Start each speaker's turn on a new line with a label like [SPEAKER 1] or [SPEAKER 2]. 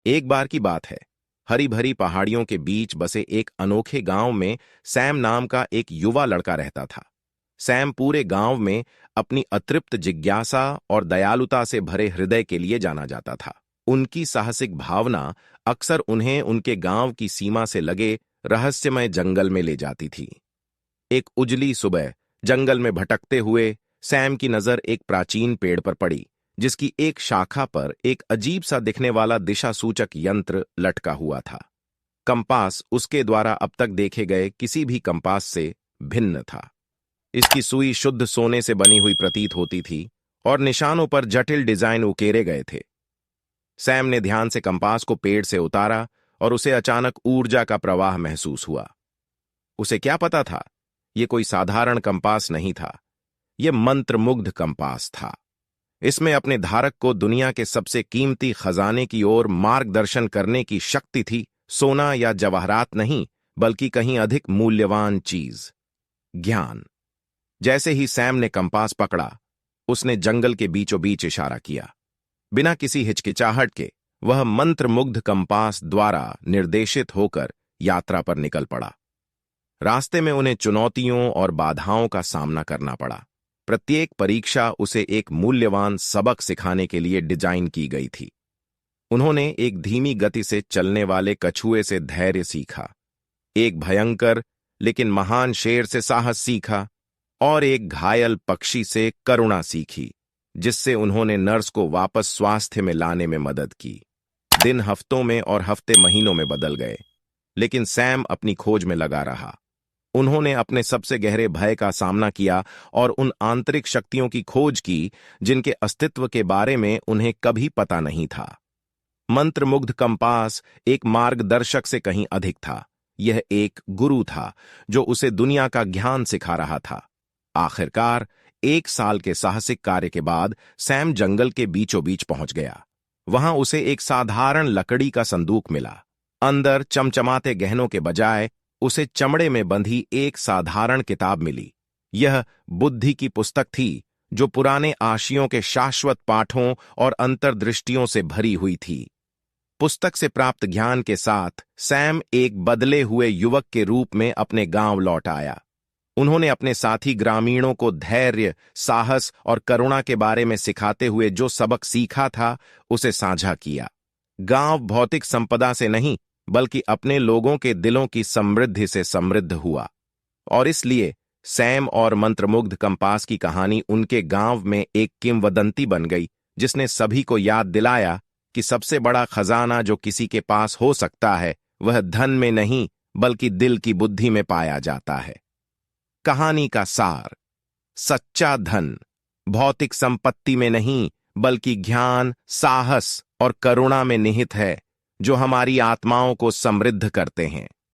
[SPEAKER 1] एक बार की बात है। हरी भरी पहाड़ियों के बीच बसे एक अनोखे गांव में सैम नाम का एक युवा लड़का रहता था। सैम पूरे गांव में अपनी अतृप्त जिज्ञासा और दयालुता से भरे हृदय के लिए जाना जाता था। उनकी साहसिक भावना अक्सर उन्हें उनके गांव की सीमा से लगे रहस्यमय जंगल में ले जाती थी। एक उजली सुबह जंगल में भटकते हुए सैम की नजर एक प्राचीन पेड़ पर पड़ी, जिसकी एक शाखा पर एक अजीब सा दिखने वाला दिशा सूचक यंत्र लटका हुआ था। कंपास उसके द्वारा अब तक देखे गए किसी भी कंपास से भिन्न था। इसकी सुई शुद्ध सोने से बनी हुई प्रतीत होती थी और निशानों पर जटिल डिजाइन उकेरे गए थे। सैम ने ध्यान से कंपास को पेड़ से उतारा और उसे अचानक ऊर्जा का प्रवाह महसूस हुआ। उसे क्या पता था, यह कोई साधारण कंपास नहीं था, यह मंत्रमुग्ध कंपास था। इसमें अपने धारक को दुनिया के सबसे कीमती खजाने की ओर मार्गदर्शन करने की शक्ति थी। सोना या जवाहरात नहीं, बल्कि कहीं अधिक मूल्यवान चीज, ज्ञान। जैसे ही सैम ने कंपास पकड़ा, उसने जंगल के बीचों बीच इशारा किया। बिना किसी हिचकिचाहट के वह मंत्रमुग्ध कंपास द्वारा निर्देशित होकर यात्रा पर निकल पड़ा। रास्ते में उन्हें चुनौतियों और बाधाओं का सामना करना पड़ा। प्रत्येक परीक्षा उसे एक मूल्यवान सबक सिखाने के लिए डिजाइन की गई थी। उन्होंने एक धीमी गति से चलने वाले कछुए से धैर्य सीखा, एक भयंकर लेकिन महान शेर से साहस सीखा और एक घायल पक्षी से करुणा सीखी, जिससे उन्होंने नर्स को वापस स्वास्थ्य में लाने में मदद की। दिन हफ्तों में और हफ्ते महीनों में बदल गए, लेकिन सैम अपनी खोज में लगा रहा। उन्होंने अपने सबसे गहरे भय का सामना किया और उन आंतरिक शक्तियों की खोज की जिनके अस्तित्व के बारे में उन्हें कभी पता नहीं था। मंत्रमुग्ध कंपास एक मार्गदर्शक से कहीं अधिक था। यह एक गुरु था जो उसे दुनिया का ज्ञान सिखा रहा था। आखिरकार 1 साल के साहसिक कार्य के बाद सैम जंगल के बीचों बीच पहुंच गया। वहां उसे एक साधारण लकड़ी का संदूक मिला। अंदर चमचमाते गहनों के बजाय उसे चमड़े में बंधी एक साधारण किताब मिली। यह बुद्धि की पुस्तक थी, जो पुराने आशियों के शाश्वत पाठों और अंतर्दृष्टियों से भरी हुई थी। पुस्तक से प्राप्त ज्ञान के साथ सैम एक बदले हुए युवक के रूप में अपने गांव लौट आया। उन्होंने अपने साथी ग्रामीणों को धैर्य, साहस और करुणा के बारे में सिखाते हुए जो सबक सीखा था, उसे साझा किया। गांव भौतिक संपदा से नहीं, बल्कि अपने लोगों के दिलों की समृद्धि से समृद्ध हुआ। और इसलिए सैम और मंत्रमुग्ध कंपास की कहानी उनके गांव में एक किंवदंती बन गई, जिसने सभी को याद दिलाया कि सबसे बड़ा खजाना जो किसी के पास हो सकता है, वह धन में नहीं, बल्कि दिल की बुद्धि में पाया जाता है। कहानी का सार: सच्चा धन भौतिक संपत्ति में नहीं, बल्कि ज्ञान, साहस और करुणा में निहित है, जो हमारी आत्माओं को समृद्ध करते हैं।